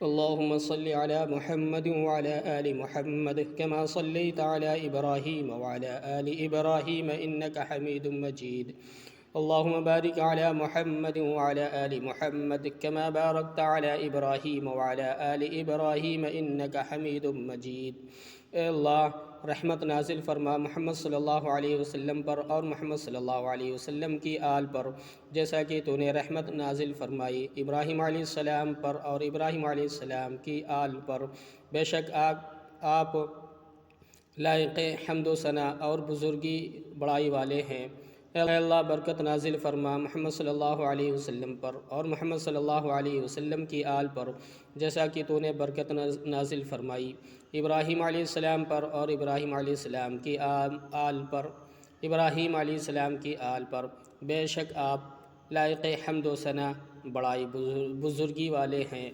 अल्लाहुम्मा सल्लि अला मुहम्मद व अला आलि मुहम्मद कमा सल्लैता अला इब्राहीम व अला आलि इब्राहीम इन्नका हमीदुम मजीद। अल्लाहुम्मा बारिक अला मुहम्मद व अला आलि मुहम्मद कमा बारकता अला इब्राहीम व अला आलि इब्राहीम इन्नका हमीदुम मजीद। ए अल्लाह, रहमत नाजिल फरमा मोहम्मद सल्लल्लाहु अलैहि वसल्लम पर और मोहम्मद सल्लल्लाहु अलैहि वसल्लम की आल पर, जैसा कि तूने रहमत नाजिल फरमाई इब्राहीम अलैहिस्सलाम पर और इब्राहीम अलैहिस्सलाम की आल पर। बेशक आप लायक़ हम्द व सना और बुज़ुर्गी बड़ाई वाले हैं। ऐ अल्लाह, बरकत नाजिल फरमा मोहम्मद सल्लल्लाहु अलैहि वसल्लम पर और मोहम्मद सल्लल्लाहु अलैहि वसल्लम की आल पर, जैसा कि तूने बरकत नाजिल फरमाई इब्राहीम अलैहिस्सलाम पर और इब्राहीम अलैहिस्सलाम की आल पर, इब्राहीम अलैहिस्सलाम की आल पर। बेशक आप लायक़ हम्द व सना बड़ाई बुज़ुर्गी वाले हैं।